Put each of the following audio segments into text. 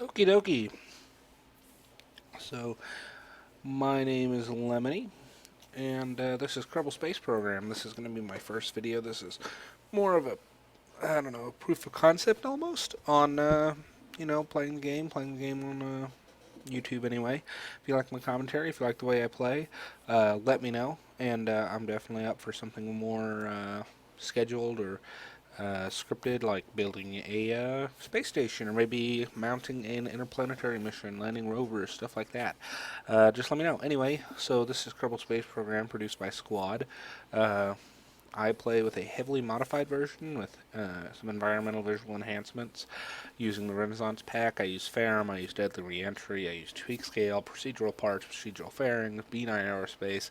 Okie dokie. So, my name is Lemony, and this is Kerbal Space Program. This is going to be my first video. This is more of a, I don't know, proof of concept almost on, playing the game on YouTube anyway. If you like my commentary, if you like the way I play, let me know, and I'm definitely up for something more scheduled or scripted, like building a space station or maybe mounting an interplanetary mission, landing rovers, stuff like that. Just let me know. Anyway, so this is Kerbal Space Program produced by Squad. Uh, I play with a heavily modified version with some environmental visual enhancements using the Renaissance pack. I use Ferrum, I use Deadly Reentry, I use Tweak Scale, procedural parts, procedural fairings, B9 aerospace,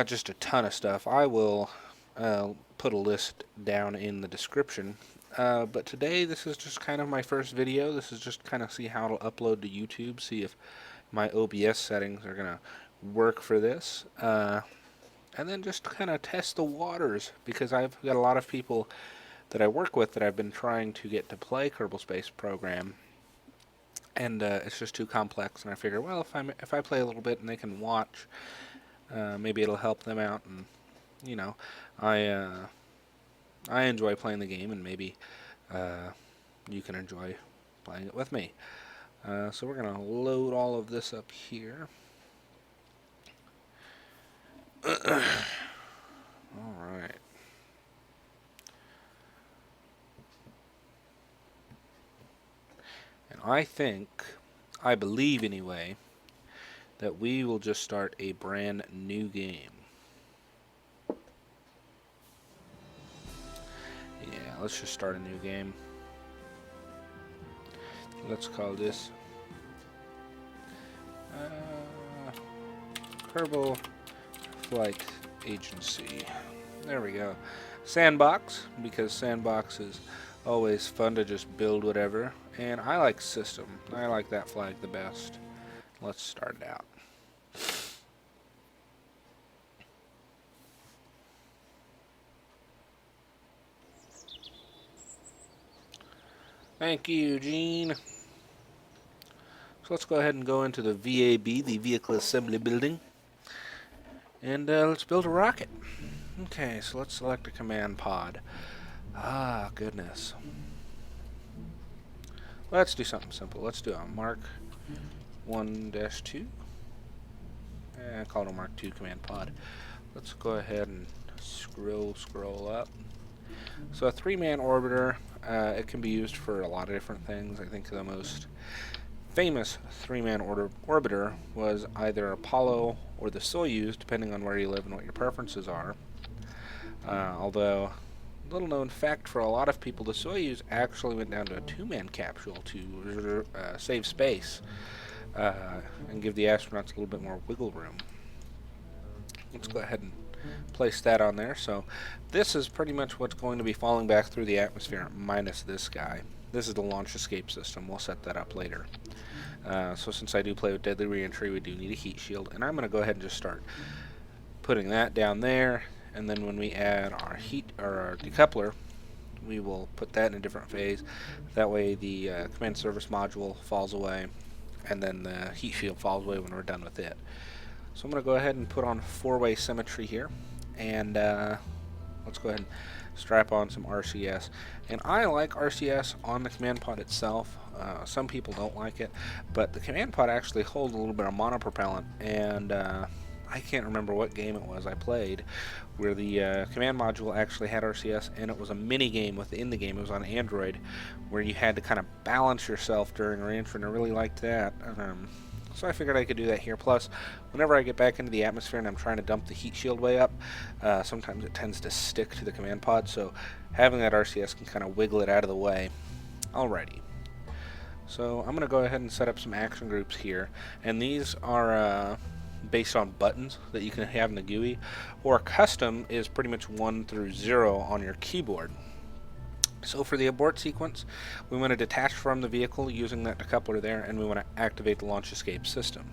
just a ton of stuff. I will put a list down in the description. But today, this is just kind of my first video. This is just kind of see how it'll upload to YouTube, see if my OBS settings are going to work for this. And then just kind of test the waters, because I've got a lot of people that I work with that I've been trying to get to play Kerbal Space Program. And it's just too complex, and I figure, well, if I play a little bit and they can watch, maybe it'll help them out, and you know, I enjoy playing the game, and maybe you can enjoy playing it with me. So we're gonna load all of this up here. All right. And I believe anyway, that we will just start a brand new game. Yeah, let's just start a new game. Let's call this Kerbal Flight Agency. There we go. Sandbox, because sandbox is always fun to just build whatever. And I like system. I like that flag the best. Let's start it out. Thank you, Eugene. So let's go ahead and go into the VAB, the Vehicle Assembly Building. And let's build a rocket. Okay, so let's select a command pod. Ah, goodness. Let's do something simple. Let's do a Mark 1-2. I call it a Mark 2 command pod. Let's go ahead and scroll up. So a 3-man orbiter, it can be used for a lot of different things. I think the most famous 3-man orbiter was either Apollo or the Soyuz, depending on where you live and what your preferences are. Although, little known fact for a lot of people, the Soyuz actually went down to a 2-man capsule to save space and give the astronauts a little bit more wiggle room. Let's go ahead and place that on there. So this is pretty much what's going to be falling back through the atmosphere, minus this guy. This is the launch escape system. We'll set that up later. So since I do play with Deadly Reentry, we do need a heat shield, and I'm going to go ahead and just start putting that down there. And then when we add our our decoupler, we will put that in a different phase. That way the command service module falls away, and then the heat shield falls away when we're done with it. So I'm going to go ahead and put on 4-way symmetry here, and let's go ahead and strap on some RCS. And I like RCS on the command pod itself. Some people don't like it, but the command pod actually holds a little bit of monopropellant, and I can't remember what game it was I played where the command module actually had RCS, and it was a mini game within the game. It was on Android, where you had to kind of balance yourself during reentry, and I really liked that. So I figured I could do that here. Plus, whenever I get back into the atmosphere and I'm trying to dump the heat shield way up, sometimes it tends to stick to the command pod, so having that RCS can kind of wiggle it out of the way. Alrighty. So I'm going to go ahead and set up some action groups here, and these are based on buttons that you can have in the GUI, or custom is pretty much 1 through 0 on your keyboard. So for the abort sequence, we want to detach from the vehicle using that decoupler there, and we want to activate the launch escape system.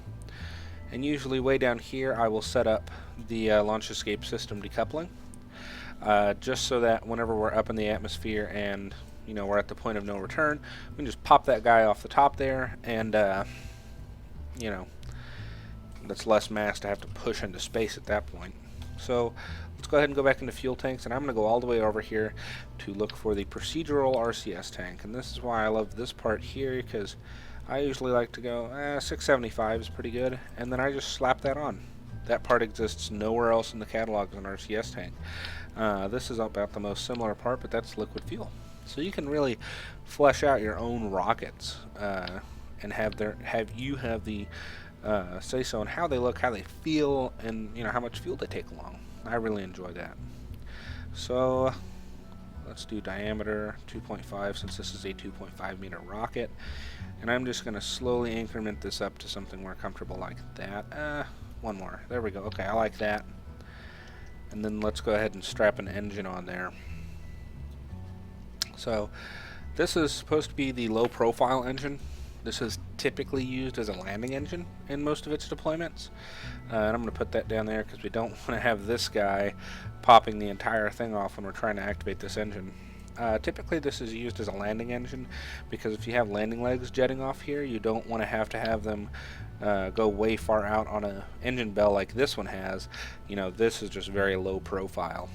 And usually way down here I will set up the launch escape system decoupling, just so that whenever we're up in the atmosphere and you know, we're at the point of no return, we can just pop that guy off the top there, and you know, that's less mass to have to push into space at that point. So let's go ahead and go back into fuel tanks, and I'm going to go all the way over here to look for the procedural RCS tank. And this is why I love this part here, because I usually like to go 675 is pretty good, and then I just slap that on. That part exists nowhere else in the catalog as an RCS tank. This is about the most similar part, but that's liquid fuel. So you can really flesh out your own rockets and have the say so on how they look, how they feel, and you know how much fuel they take along. I really enjoy that. So let's do diameter 2.5 since this is a 2.5 meter rocket, and I'm just going to slowly increment this up to something more comfortable like that. One more. There we go. Okay, I like that. And then let's go ahead and strap an engine on there. So this is supposed to be the low profile engine. This is typically used as a landing engine in most of its deployments. And I'm going to put that down there because we don't want to have this guy popping the entire thing off when we're trying to activate this engine. Typically this is used as a landing engine because if you have landing legs jetting off here, you don't want to have them go way far out on an engine bell like this one has. You know, this is just very low profile.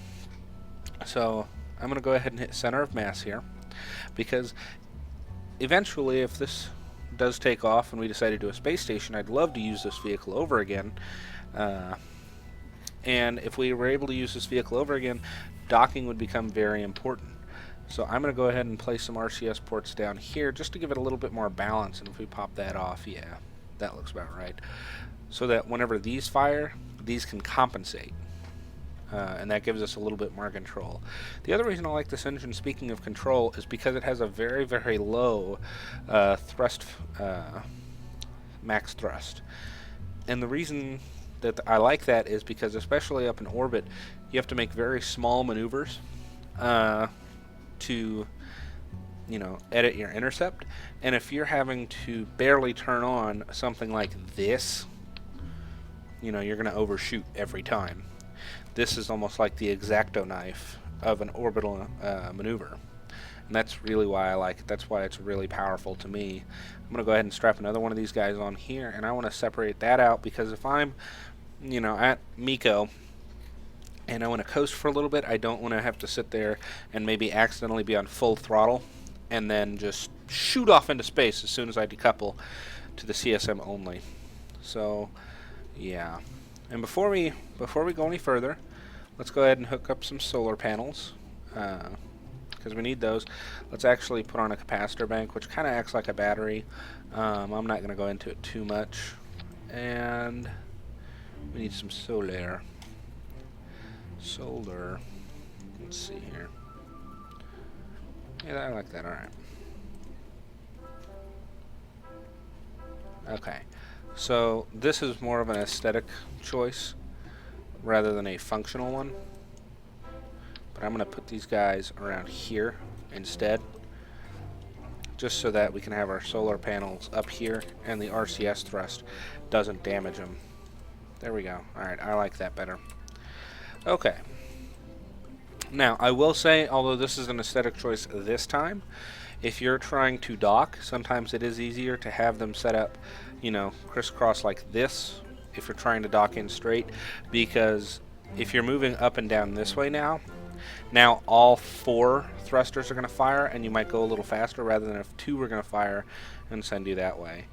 So I'm going to go ahead and hit center of mass here, because eventually if this does take off and we decide to do a space station, I'd love to use this vehicle over again. And if we were able to use this vehicle over again, docking would become very important. So I'm going to go ahead and place some RCS ports down here just to give it a little bit more balance. And if we pop that off, yeah, that looks about right. So that whenever these fire, these can compensate. And that gives us a little bit more control. The other reason I like this engine, speaking of control, is because it has a very, very low thrust, max thrust. And the reason that I like that is because, especially up in orbit, you have to make very small maneuvers to, you know, edit your intercept. And if you're having to barely turn on something like this, you know, you're going to overshoot every time. This is almost like the X-Acto knife of an orbital maneuver. And that's really why I like it. That's why it's really powerful to me. I'm going to go ahead and strap another one of these guys on here, and I want to separate that out because if I'm, you know, at MECO and I want to coast for a little bit, I don't want to have to sit there and maybe accidentally be on full throttle and then just shoot off into space as soon as I decouple to the CSM only. So, yeah. And before we go any further, let's go ahead and hook up some solar panels because we need those. Let's actually put on a capacitor bank, which kind of acts like a battery. I'm not going to go into it too much. And we need some solar. Solar. Let's see here. Yeah, I like that. All right. Okay. So this is more of an aesthetic choice rather than a functional one. But I'm going to put these guys around here instead, just so that we can have our solar panels up here and the RCS thrust doesn't damage them. There we go. Alright, I like that better. Okay. Now, I will say, although this is an aesthetic choice this time, if you're trying to dock, sometimes it is easier to have them set up, you know, crisscross like this if you're trying to dock in straight, because if you're moving up and down this way now all 4 thrusters are going to fire, and you might go a little faster rather than if 2 were going to fire and send you that way.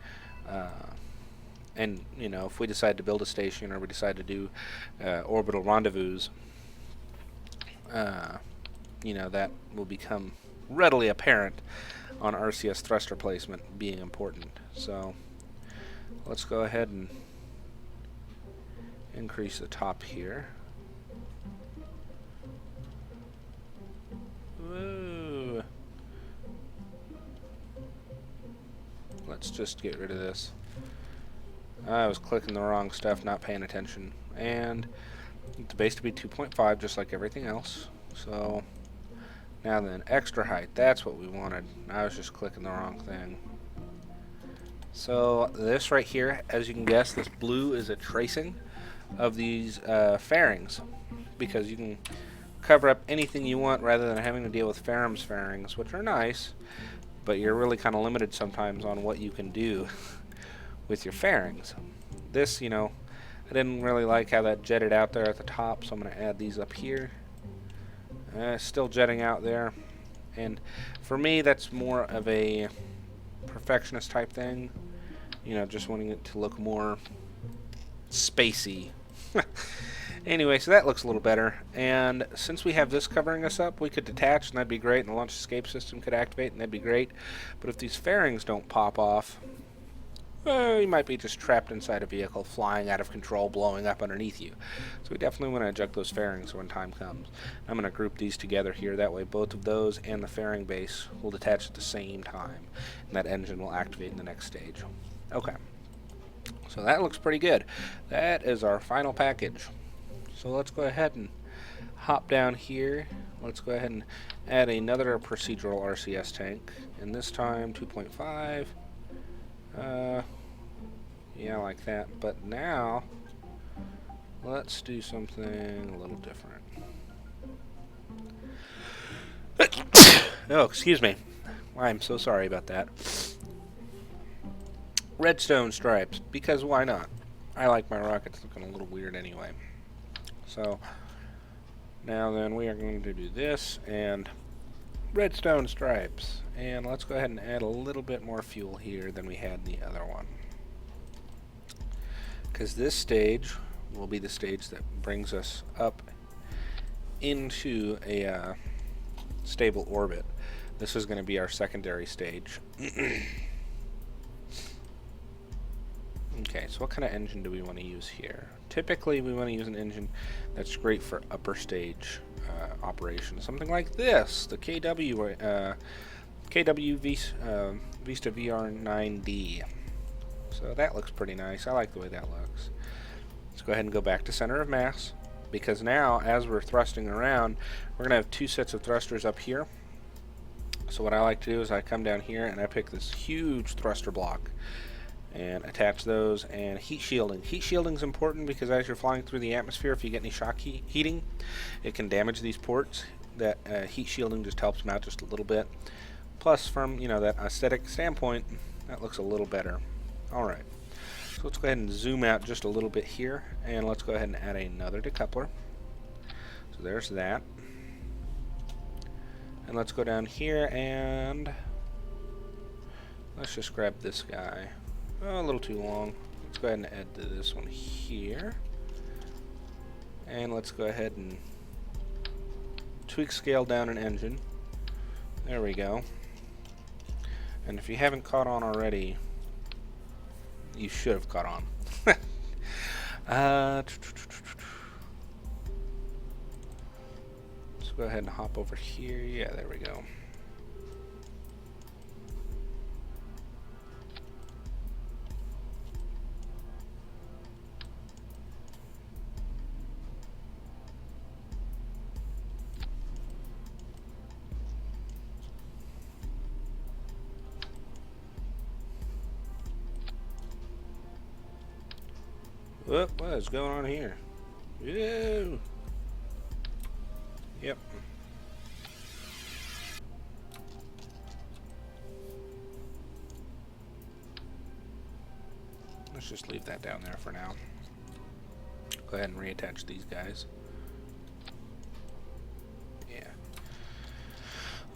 And, you know, if we decide to build a station or we decide to do orbital rendezvous, you know, that will become readily apparent on RCS thruster placement being important. So let's go ahead and increase the top here. Woo. Let's just get rid of this. I was clicking the wrong stuff, not paying attention. And the base to be 2.5, just like everything else. So now then, extra height, that's what we wanted. I was just clicking the wrong thing. So this right here, as you can guess, this blue is a tracing of these fairings, because you can cover up anything you want rather than having to deal with Ferrum's fairings, which are nice, but you're really kind of limited sometimes on what you can do with your fairings. This, you know, I didn't really like how that jetted out there at the top, so I'm going to add these up here. Still jetting out there, and for me that's more of a perfectionist type thing, you know, just wanting it to look more spacey. Anyway, so that looks a little better, and since we have this covering us up, we could detach and that'd be great, and the launch escape system could activate and that'd be great. But if these fairings don't pop off, you might be just trapped inside a vehicle, flying out of control, blowing up underneath you. So we definitely want to eject those fairings when time comes. I'm going to group these together here. That way both of those and the fairing base will detach at the same time. And that engine will activate in the next stage. Okay. So that looks pretty good. That is our final package. So let's go ahead and hop down here. Let's go ahead and add another procedural RCS tank. And this time 2.5. Yeah, like that. But now, let's do something a little different. Oh, excuse me. I'm so sorry about that. Redstone stripes, because why not? I like my rockets looking a little weird anyway. So, now then we are going to do this, and redstone stripes. And let's go ahead and add a little bit more fuel here than we had in the other one. Because this stage will be the stage that brings us up into a stable orbit. This is going to be our secondary stage. Okay, so what kind of engine do we want to use here? Typically, we want to use an engine that's great for upper stage operation. Something like this, the KW Vista VR9D. So that looks pretty nice. I like the way that looks. Let's go ahead and go back to center of mass, because now, as we're thrusting around, we're going to have two sets of thrusters up here. So what I like to do is I come down here and I pick this huge thruster block and attach those, and heat shielding. Heat shielding is important because as you're flying through the atmosphere, if you get any shock heating, it can damage these ports. That heat shielding just helps them out just a little bit. Plus, from, you know, that aesthetic standpoint, that looks a little better. Alright, so let's go ahead and zoom out just a little bit here, and let's go ahead and add another decoupler. So there's that. And let's go down here and let's just grab this guy. Oh, a little too long. Let's go ahead and add to this one here. And let's go ahead and tweak scale down an engine. There we go. And if you haven't caught on already, you should have caught on. Let's go ahead and hop over here. Yeah, there we go. What is going on here? Ew. Yep. Let's just leave that down there for now. Go ahead and reattach these guys. Yeah.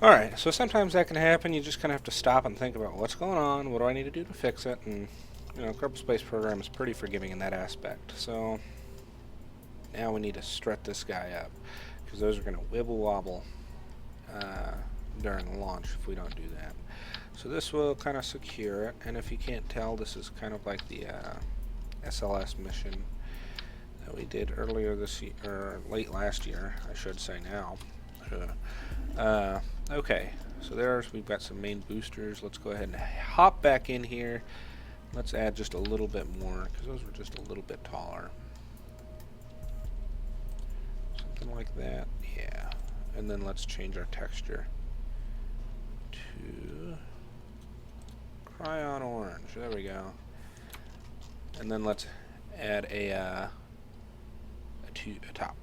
Alright, so sometimes that can happen. You just kind of have to stop and think about what's going on, what do I need to do to fix it, and you know, Kerbal Space Program is pretty forgiving in that aspect. So now we need to strut this guy up, because those are going to wibble wobble during launch if we don't do that. So this will kind of secure it, and if you can't tell, this is kind of like the SLS mission that we did earlier this year, or late last year, I should say now. Okay, so we've got some main boosters. Let's go ahead and hop back in here. Let's add just a little bit more, because those were just a little bit taller. Something like that, yeah. And then let's change our texture to Cryon Orange. There we go. And then let's add a top.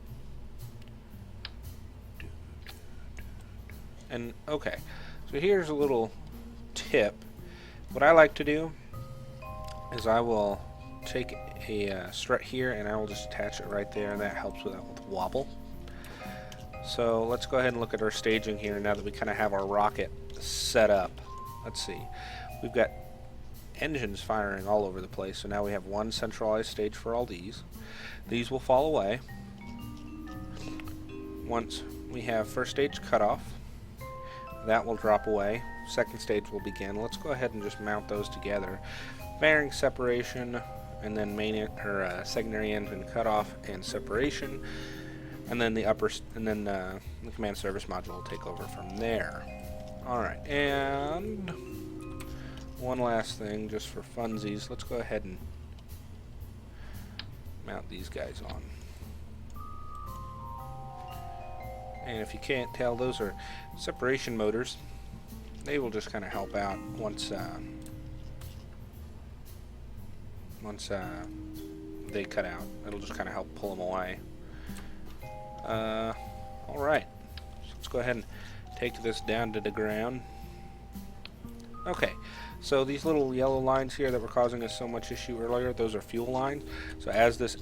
And okay, so here's a little tip. What I like to do is I will take a strut here and I will just attach it right there, and that helps with wobble. So let's go ahead and look at our staging here now that we kind of have our rocket set up. Let's see. We've got engines firing all over the place, so now we have one centralized stage for all these. These will fall away once we have first stage cut off. That will drop away. Second stage will begin. Let's go ahead and just mount those together. Bearing separation, and then secondary engine cutoff and separation, and then the command service module will take over from there. All right, and one last thing, just for funsies, let's go ahead and mount these guys on. And if you can't tell, those are separation motors. They will just kind of help out once they cut out. It'll just kind of help pull them away. Alright, so let's go ahead and take this down to the ground. Okay, so these little yellow lines here that were causing us so much issue earlier, those are fuel lines. So as this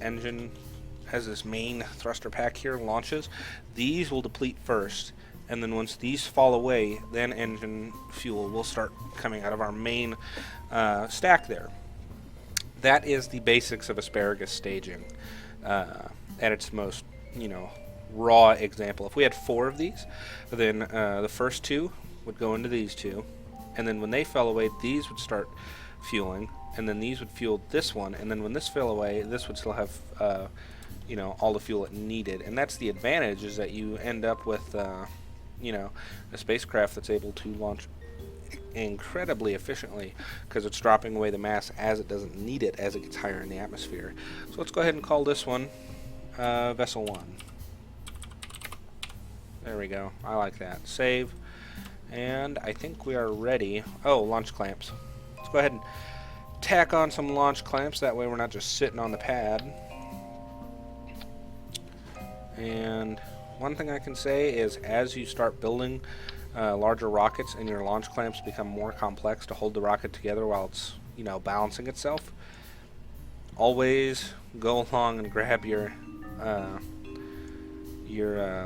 main thruster pack here launches, these will deplete first, and then once these fall away, then engine fuel will start coming out of our main stack there. That is the basics of asparagus staging at its most, raw example. If we had 4 of these, then the first 2 would go into these 2, and then when they fell away, these would start fueling, and then these would fuel this one, and then when this fell away, this would still have all the fuel it needed. And that's the advantage, is that you end up with a spacecraft that's able to launch incredibly efficiently, because it's dropping away the mass as it doesn't need it as it gets higher in the atmosphere. So let's go ahead and call this one Vessel 1. There we go. I like that. Save. And I think we are ready. Oh, launch clamps. Let's go ahead and tack on some launch clamps. That way we're not just sitting on the pad. And one thing I can say is, as you start building larger rockets and your launch clamps become more complex to hold the rocket together while it's balancing itself, always go along and grab your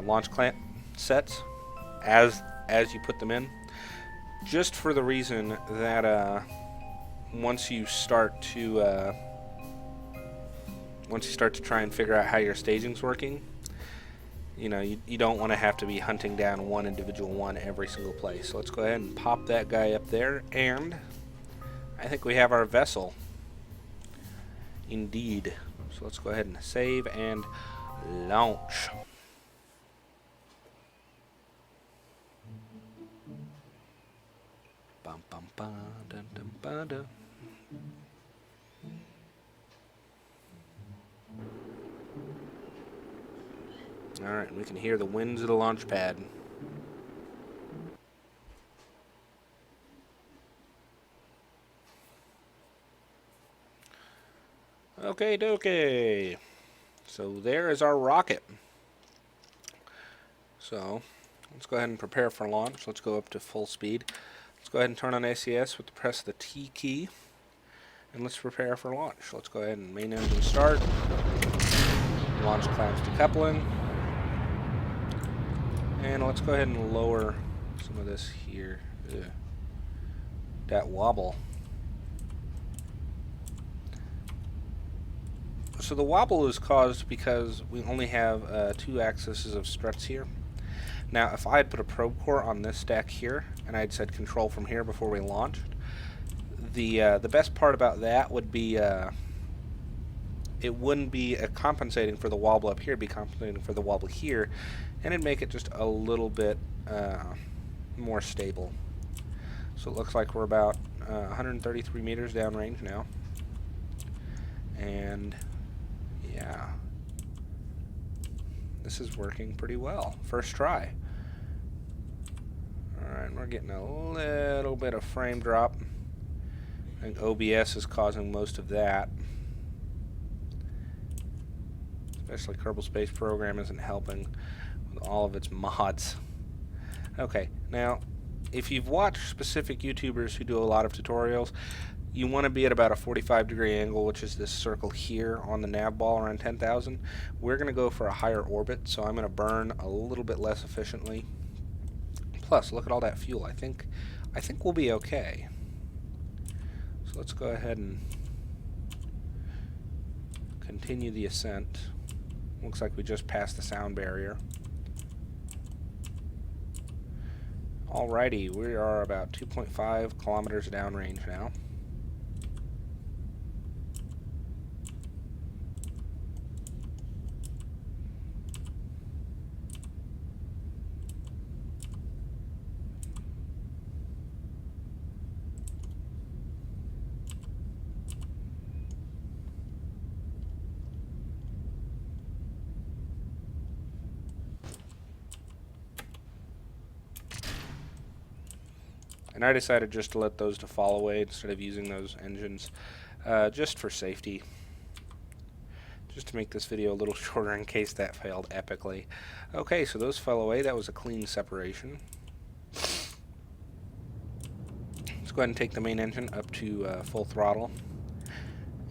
launch clamp sets as you put them in, just for the reason that once you start to try and figure out how your staging's working, you don't want to have to be hunting down one individual one every single place. So let's go ahead and pop that guy up there, and I think we have our vessel. Indeed. So let's go ahead and save and launch. Bum, bum, bum, dun, dun, ba, dun. Alright, we can hear the winds of the launch pad. Okay, dokie. So there is our rocket. So let's go ahead and prepare for launch. Let's go up to full speed. Let's go ahead and turn on ACS with the press of the T key. And let's prepare for launch. Let's go ahead and main engine start. Launch clamps to coupling. And let's go ahead and lower some of this here. Ugh. That wobble. So the wobble is caused because we only have 2 axes of struts here. Now, if I had put a probe core on this stack here, and I'd said control from here before we launched, the best part about that would be it wouldn't be compensating for the wobble up here, it'd be compensating for the wobble here, and it'd make it just a little bit more stable. So it looks like we're about 133 meters downrange now, and yeah, this is working pretty well. First try. Alright, we're getting a little bit of frame drop. I think OBS is causing most of that. Especially Kerbal Space Program isn't helping with all of its mods. Okay, now, if you've watched specific YouTubers who do a lot of tutorials, you want to be at about a 45-degree angle, which is this circle here on the nav ball around 10,000. We're going to go for a higher orbit, so I'm going to burn a little bit less efficiently. Plus, look at all that fuel. I think we'll be okay. So let's go ahead and continue the ascent. Looks like we just passed the sound barrier. Alrighty, we are about 2.5 kilometers downrange now. And I decided just to let those to fall away instead of using those engines, just for safety. Just to make this video a little shorter in case that failed epically. Okay, so those fell away. That was a clean separation. Let's go ahead and take the main engine up to full throttle.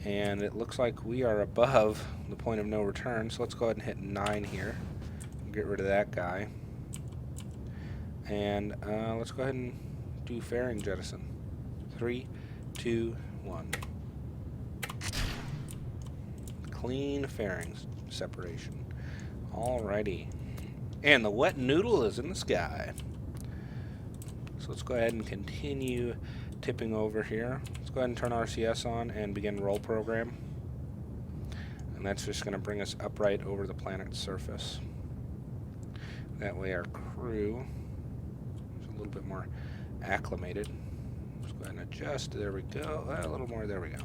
And it looks like we are above the point of no return, so let's go ahead and hit 9 here. Get rid of that guy. And let's go ahead and do fairing jettison. 3, 2, 1. Clean fairings separation. Alrighty. And the wet noodle is in the sky. So let's go ahead and continue tipping over here. Let's go ahead and turn RCS on and begin roll program. And that's just going to bring us upright over the planet's surface. That way our crew is a little bit more acclimated. Let's go ahead and adjust. There we go. A little more. There we go.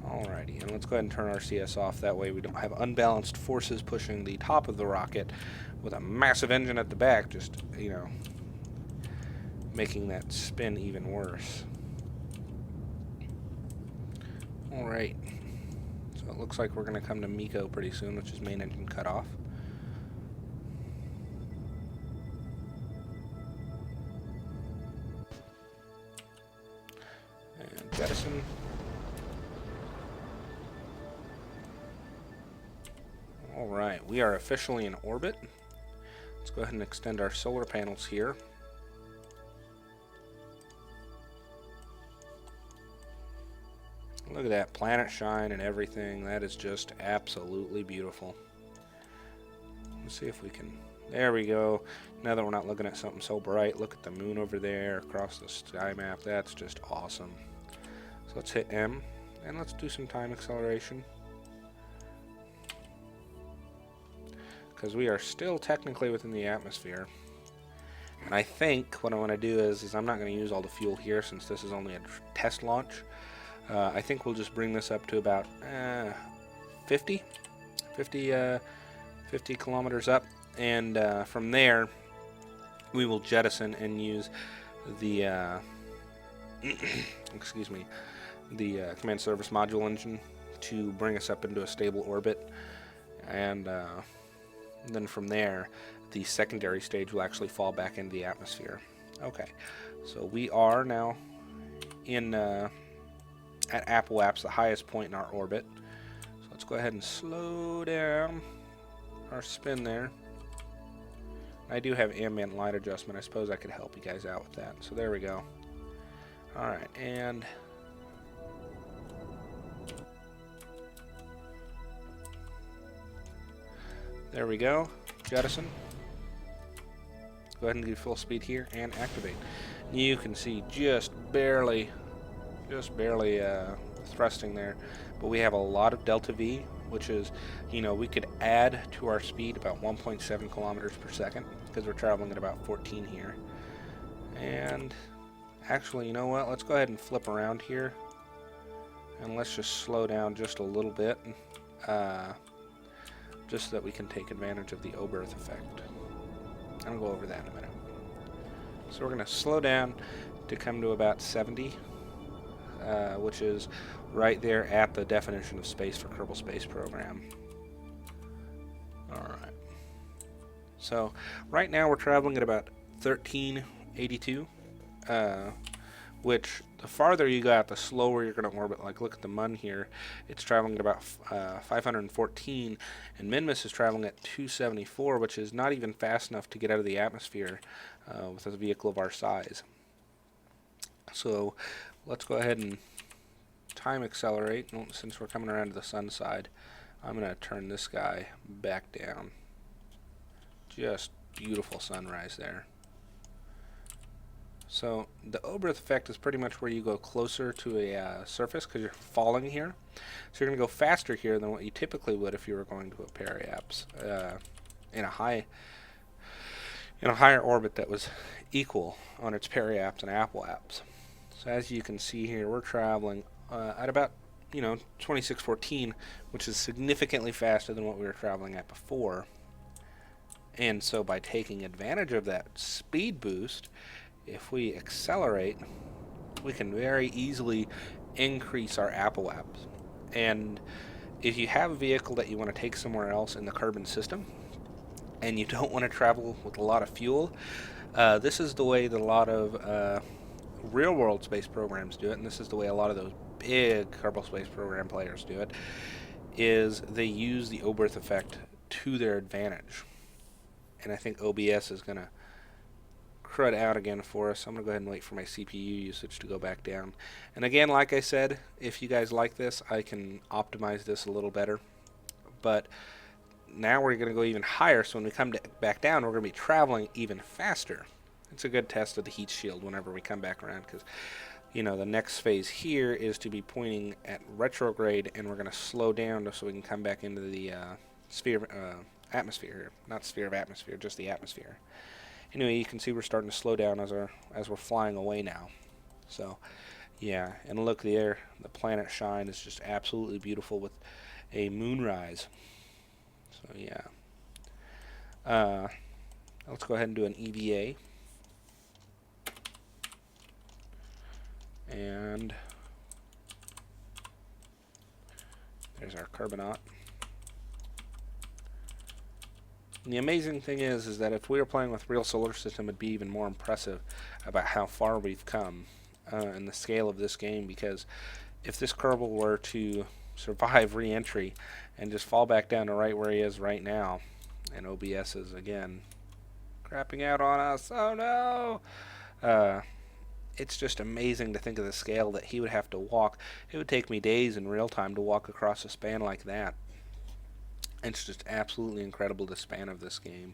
Alrighty, and let's go ahead and turn RCS off. That way we don't have unbalanced forces pushing the top of the rocket with a massive engine at the back, just, you know, making that spin even worse. Alright, so it looks like we're going to come to MECO pretty soon, which is main engine cutoff. And jettison. Alright, we are officially in orbit. Let's go ahead and extend our solar panels here. Look at that planet shine and everything. That is just absolutely beautiful. Let's see if we can... There we go. Now that we're not looking at something so bright, look at the moon over there across the sky map. That's just awesome. So let's hit M, and let's do some time acceleration. Because we are still technically within the atmosphere. And I think what I want to do is I'm not going to use all the fuel here since this is only a test launch. I think we'll just bring this up to about 50 kilometers up, and from there we will jettison and use the excuse me, the command service module engine to bring us up into a stable orbit, and then from there the secondary stage will actually fall back into the atmosphere. Okay, so we are now in at Apoap's, the highest point in our orbit. So let's go ahead and slow down our spin there. I do have ambient light adjustment. I suppose I could help you guys out with that. So there we go. Alright, and there we go. Jettison. Go ahead and do full speed here and activate. You can see just barely thrusting there, but we have a lot of delta V, which is, you know, we could add to our speed about 1.7 kilometers per second because we're traveling at about 14 here. And actually, you know what, let's go ahead and flip around here and let's just slow down just a little bit, just so that we can take advantage of the Oberth effect. I'll go over that in a minute. So we're going to slow down to come to about 70, which is right there at the definition of space for Kerbal Space Program. Alright. So right now we're traveling at about 1382, which the farther you go out, the slower you're going to orbit. Like, look at the Mun here. It's traveling at about 514, and Minmus is traveling at 274, which is not even fast enough to get out of the atmosphere with a vehicle of our size. So let's go ahead and time accelerate. Since we're coming around to the sun side, I'm going to turn this guy back down. Just beautiful sunrise there. So the Oberth effect is pretty much where you go closer to a surface because you're falling here. So you're going to go faster here than what you typically would if you were going to a periaps in a higher orbit that was equal on its periaps and apoaps. So as you can see here, we're traveling at about 2614, which is significantly faster than what we were traveling at before. And so by taking advantage of that speed boost, if we accelerate, we can very easily increase our apoaps. And if you have a vehicle that you want to take somewhere else in the Kerbin system, and you don't want to travel with a lot of fuel, this is the way that a lot of real-world space programs do it, and this is the way a lot of those big Kerbal Space Program players do it, is they use the Oberth effect to their advantage. And I think OBS is going to crud out again for us. I'm going to go ahead and wait for my CPU usage to go back down. And again, like I said, if you guys like this, I can optimize this a little better. But now we're going to go even higher, so when we come back down, we're going to be traveling even faster. It's a good test of the heat shield whenever we come back around, because the next phase here is to be pointing at retrograde, and we're going to slow down so we can come back into the atmosphere here. Not sphere of atmosphere, just the atmosphere. Anyway, you can see we're starting to slow down as we're flying away now. So, yeah, and look there, the planet Shine is just absolutely beautiful with a moonrise. So, yeah. Let's go ahead and do an EVA. And there's our Kerbonaut. And the amazing thing is that if we were playing with real solar system, it'd be even more impressive about how far we've come and the scale of this game, because if this Kerbal were to survive re-entry and just fall back down to right where he is right now, and OBS is again crapping out on us, oh no, it's just amazing to think of the scale that he would have to walk. It would take me days in real time to walk across a span like that. It's just absolutely incredible, the span of this game.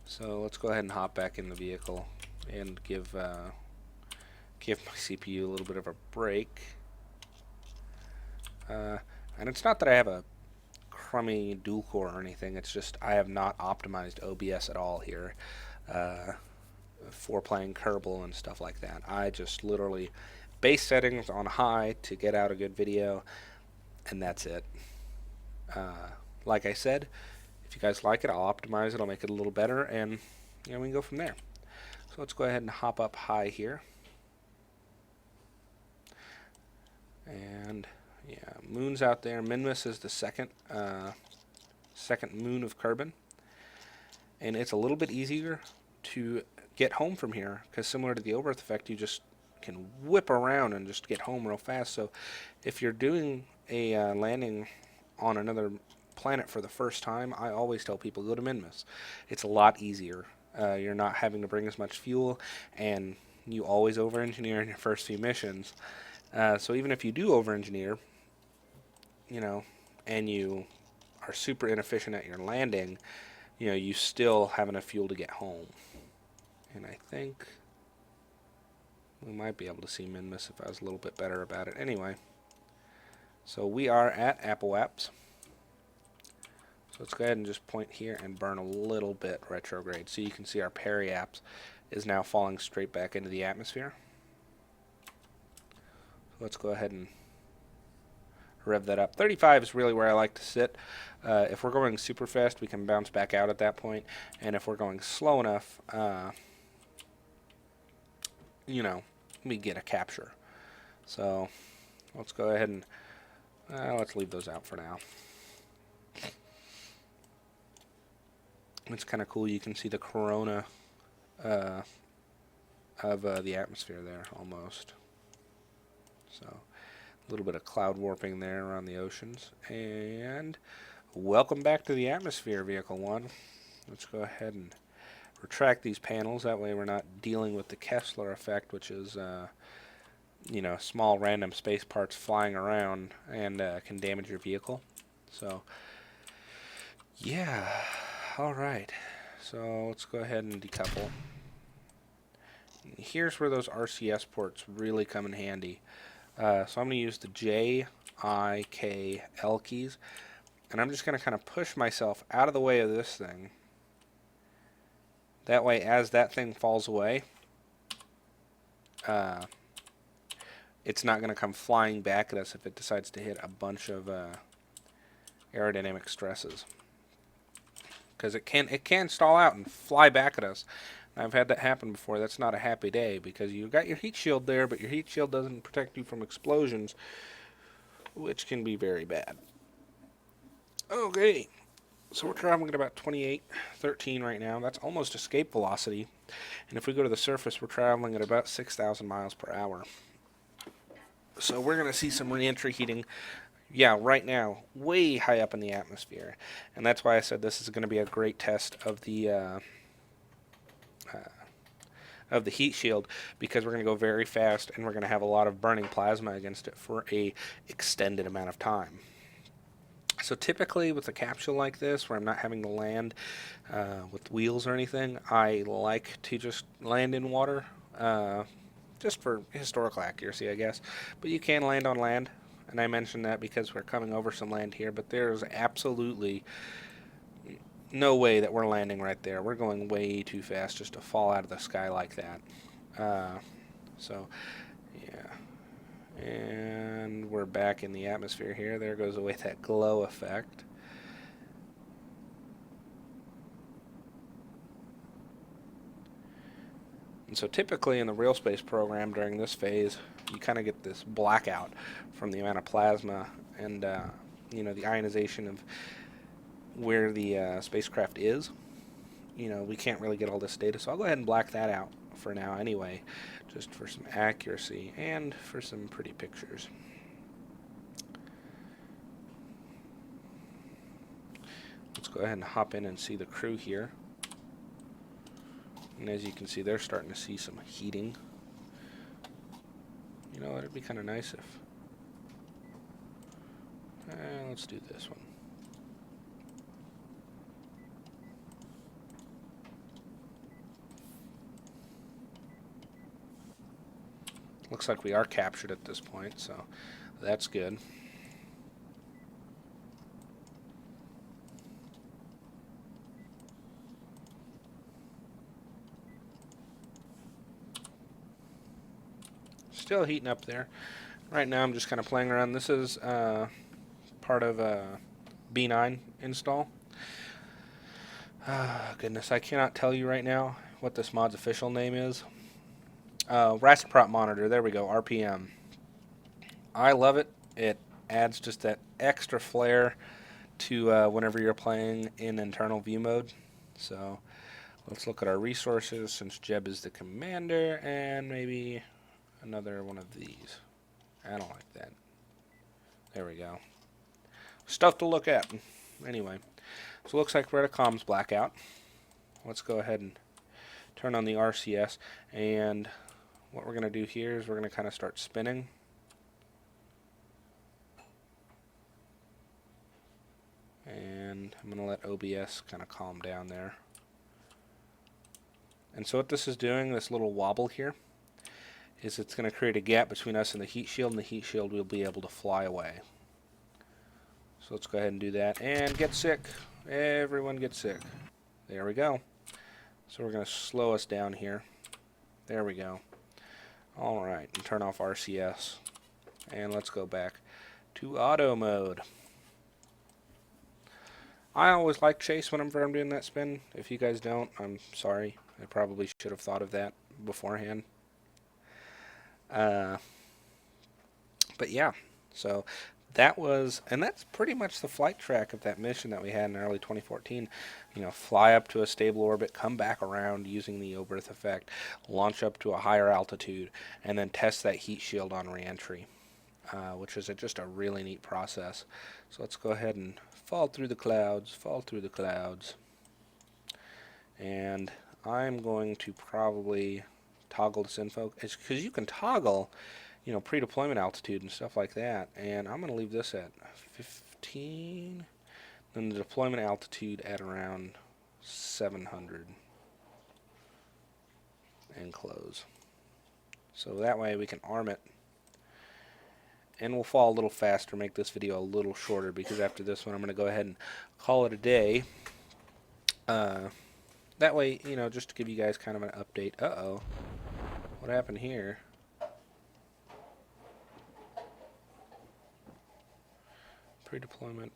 So let's go ahead and hop back in the vehicle and give my CPU a little bit of a break. And it's not that I have a crummy dual core or anything, it's just I have not optimized OBS at all here for playing Kerbal and stuff like that. I just literally base settings on high to get out a good video, and that's it. Like I said, if you guys like it, I'll optimize it, I'll make it a little better, and we can go from there. So let's go ahead and hop up high here. And yeah, moon's out there. Minmus is the second moon of Kerbin, and it's a little bit easier to get home from here, because similar to the Oberth effect, you just can whip around and just get home real fast. So if you're doing a landing on another planet for the first time, I always tell people go to Minmus. It's a lot easier. You're not having to bring as much fuel, and you always over-engineer in your first few missions. So even if you do over-engineer, and you are super inefficient at your landing, you still have enough fuel to get home. And I think we might be able to see Minmus if I was a little bit better about it. Anyway, so we are at apoaps. So let's go ahead and just point here and burn a little bit retrograde. So you can see our periaps is now falling straight back into the atmosphere. So let's go ahead and rev that up. 35 is really where I like to sit. If we're going super fast, we can bounce back out at that point. And if we're going slow enough, we get a capture. So let's go ahead and let's leave those out for now. It's kind of cool. You can see the corona uh, of the atmosphere there, almost. So a little bit of cloud warping there around the oceans. And welcome back to the atmosphere, Vehicle 1. Let's go ahead and retract these panels. That way we're not dealing with the Kessler effect, which is, small random space parts flying around and can damage your vehicle. So, yeah. All right. So let's go ahead and decouple. Here's where those RCS ports really come in handy. So I'm going to use the J, I, K, L keys. And I'm just going to kind of push myself out of the way of this thing. That way, as that thing falls away, it's not going to come flying back at us if it decides to hit a bunch of aerodynamic stresses. Because it can stall out and fly back at us. I've had that happen before. That's not a happy day because you've got your heat shield there, but your heat shield doesn't protect you from explosions, which can be very bad. Okay, so we're traveling at about 2813 right now. That's almost escape velocity. And if we go to the surface, we're traveling at about 6,000 miles per hour. So we're going to see some re-entry heating, right now, way high up in the atmosphere. And that's why I said this is going to be a great test of the heat shield, because we're going to go very fast and we're going to have a lot of burning plasma against it for a extended amount of time. So typically with a capsule like this, where I'm not having to land with wheels or anything, I like to just land in water, just for historical accuracy, I guess. But you can land on land, and I mention that because we're coming over some land here, but there's absolutely no way that we're landing right there. We're going way too fast just to fall out of the sky like that. So, yeah. And we're back in the atmosphere here. There goes away that glow effect. And so typically in the real space program during this phase, you kind of get this blackout from the amount of plasma and, the ionization of where the spacecraft is. We can't really get all this data, so I'll go ahead and black that out for now anyway, just for some accuracy and for some pretty pictures. Let's go ahead and hop in and see the crew here. And as you can see, they're starting to see some heating. You know, it'd be kind of nice if... let's do this one. Looks like we are captured at this point, so that's good. Still heating up there. Right now I'm just kind of playing around. This is part of a B9 install. Goodness, I cannot tell you right now what this mod's official name is. Raster monitor, there we go, RPM. I love it. It adds just that extra flair to whenever you're playing in internal view mode. So let's look at our resources since Jeb is the commander, and maybe another one of these. I don't like that. There we go. Stuff to look at. Anyway, so it looks like we're at a comms blackout. Let's go ahead and turn on the RCS, and what we're going to do here is we're going to kind of start spinning. And I'm going to let OBS kind of calm down there. And so what this is doing, this little wobble here, is it's going to create a gap between us and the heat shield, and the heat shield will be able to fly away. So let's go ahead and do that. And get sick. Everyone get sick. There we go. So we're going to slow us down here. There we go. Alright, and turn off RCS. And let's go back to auto mode. I always like chase whenever I'm doing that spin. If you guys don't, I'm sorry. I probably should have thought of that beforehand. But yeah, so that was, and that's pretty much the flight track of that mission that we had in early 2014. You know, fly up to a stable orbit, come back around using the O-berth effect, launch up to a higher altitude, and then test that heat shield on reentry, which is just a really neat process. So let's go ahead and fall through the clouds, and I'm going to probably toggle this info, because you can toggle, you know, pre-deployment altitude and stuff like that, and I'm going to leave this at 15, then the deployment altitude at around 700, and close. So that way we can arm it, and we'll fall a little faster, make this video a little shorter, because after this one I'm going to go ahead and call it a day. That way, you know, just to give you guys kind of an update. Uh-oh, what happened here? Pre-deployment.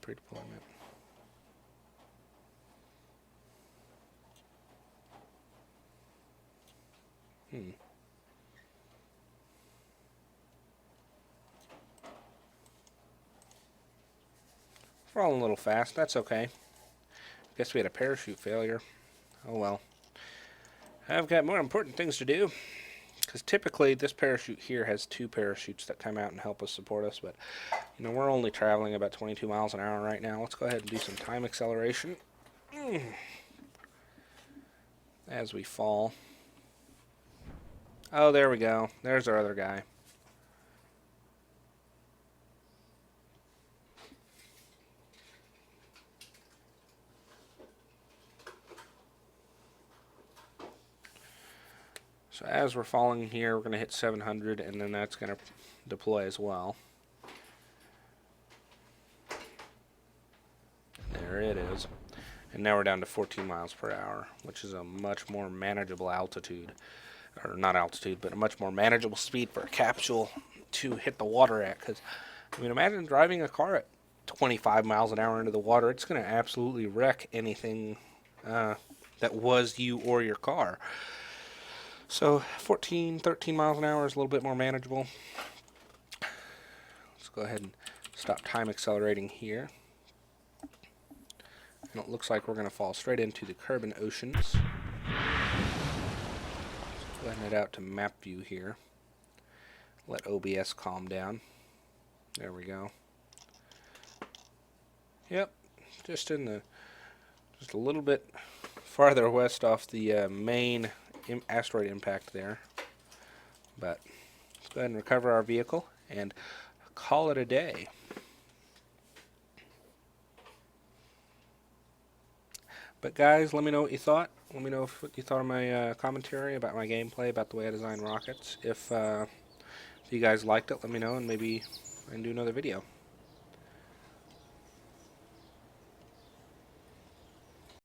Falling a little fast, that's okay. Guess we had a parachute failure. Oh well. I've got more important things to do. Because typically this parachute here has 2 parachutes that come out and help us support us, but you know, we're only traveling about 22 miles an hour right now. Let's go ahead and do some time acceleration as we fall. Oh, there we go. There's our other guy. So as we're falling here, we're going to hit 700, and then that's going to deploy as well. There it is. And now we're down to 14 miles per hour, which is a much more manageable altitude. Or not altitude, but a much more manageable speed for a capsule to hit the water at. Because, I mean, imagine driving a car at 25 miles an hour into the water. It's going to absolutely wreck anything that was you or your car. So 13 miles an hour is a little bit more manageable. Let's go ahead and stop time accelerating here. And it looks like we're going to fall straight into the Caribbean Oceans. Let's go ahead and head out to map view here. Let OBS calm down. There we go. Yep, just a little bit farther west off the main asteroid impact there. But let's go ahead and recover our vehicle and call it a day. But guys, let me know what you thought. Let me know what you thought of my commentary about my gameplay, about the way I design rockets. If you guys liked it, let me know, and maybe I can do another video.